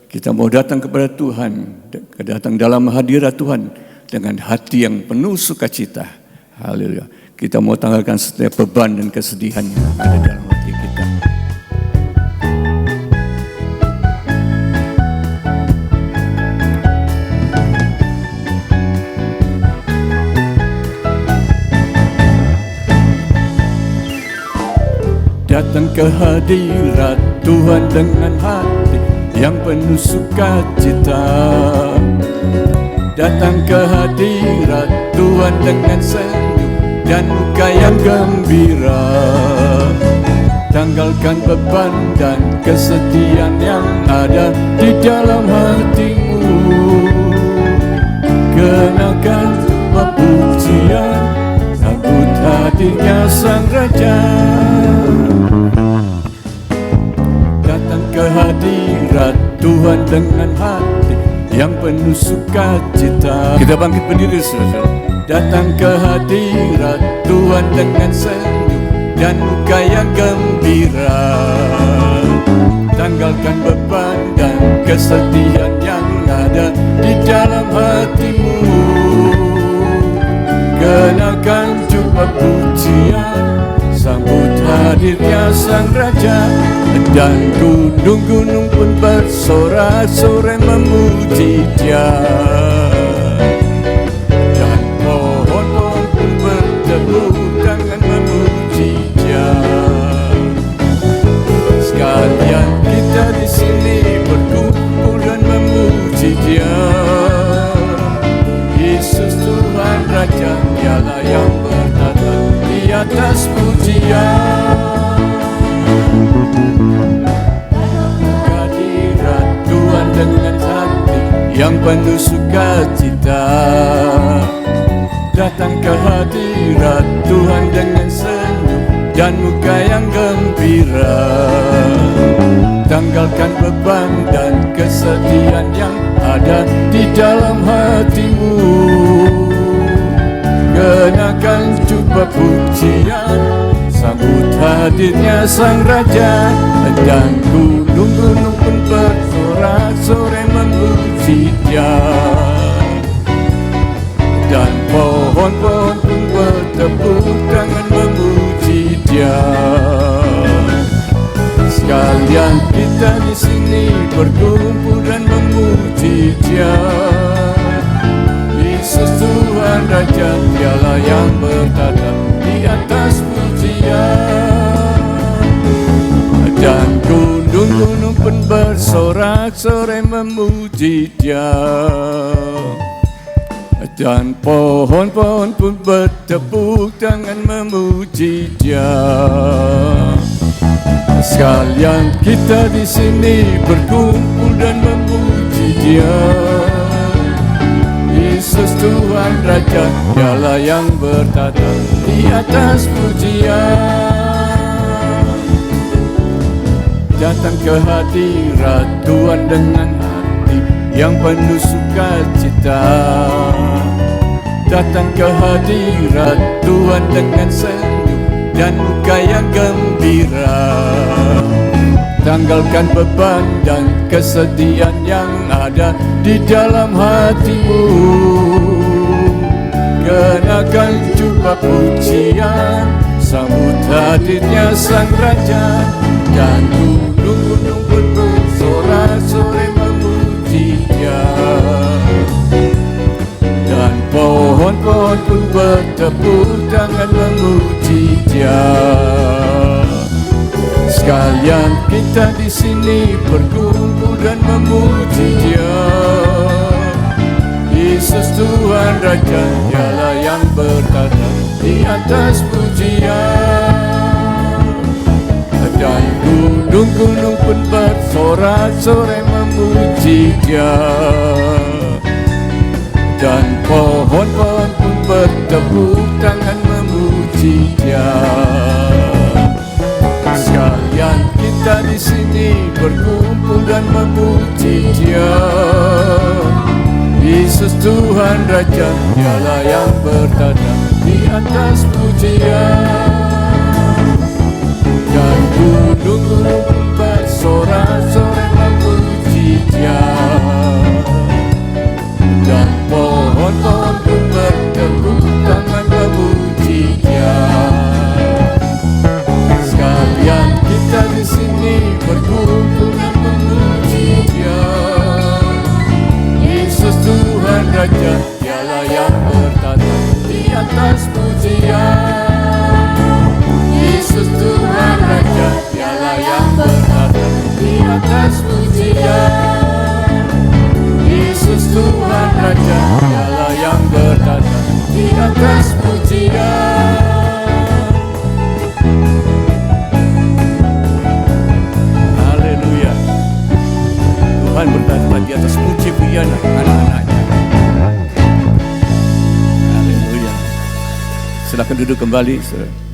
Kita mau datang kepada Tuhan, datang dalam hadirat Tuhan dengan hati yang penuh sukacita. Haleluya. Kita mau tanggalkan setiap beban dan kesedihan yang ada dalam hati kita. Datang ke hadirat Tuhan dengan hati yang penuh sukacita. Datang ke hadirat Tuhan dengan senyum dan muka yang gembira. Tanggalkan beban dan kesedihan yang ada di dalam hatimu. Kenakan pujian, sambut hadirnya Sang Raja. Datang ke hadirat Tuhan dengan hati yang penuh sukacita. Kita bangkit berdiri, saudara. Datang ke hadirat Tuhan dengan senyum dan muka yang gembira. Tanggalkan beban dan kesedihan yang ada di dalam hatimu. Kenakan jubah pujian, sambut hadirnya Sang Raja. Dan gunung-gunung pun bersorak-sorai memuji Dia. Dan pohon-pohon pun bertepuk tangan memuji Dia. Sekalian kita di sini berkumpul dan memuji Dia. Yesus Tuhan Raja, Dialah yang bertata di atas pujian. Hadirat Tuhan dengan hati yang penuh sukacita. Datang ke hadirat Tuhan dengan senyum dan muka yang gembira. Tanggalkan beban dan kesedihan yang ada di dalam hatimu. Kenakan jubah pujian, sambut hadirnya Sang Raja. Dan gunung-gunung pun bersorak-sorai memuji Dia. Dan pohon-pohon pun bertepuk tangan memuji Dia. Sekalian kita di sini berkumpul dan memuji Dia. Yesus Tuhan Raja, Dialah yang bertata di atas pujian. Dan gunung-gunung pun bersorak-sorai memuji Dia. Dan pohon-pohon pun bertepuk tangan memuji Dia. Sekalian kita di sini berkumpul dan memuji Dia. Yesus Tuhan Raja, Dialah yang bertata di atas pujian. Datang ke hadirat Tuhan dengan hati yang penuh sukacita. Datang ke hadirat Tuhan dengan senyum dan muka yang gembira. Tanggalkan beban dan kesedihan yang ada di dalam hatimu. Kenakan jubah pujian, sambut hadirnya Sang Raja. Dan gunung-gunung pun bersorak-sorai memuji Dia. Dan pohon-pohon pun bertepuk tangan memuji Dia. Sekalian kita di sini berkumpul dan memuji Dia. Yesus Tuhan Raja, Dialah yang bertata di atas pujian. Dan gunung-gunung pun bersorak-sorai memuji Dia. Dan pohon-pohon pun bertepuk tangan memuji Dia. Sekalian kita di sini berkumpul dan memuji Dia. Yesus Tuhan Raja, Dialah yang bertata di atas pujian. Dan gunung-gunung bersorak-sorai memuji Dia. duduk kembali, saudara.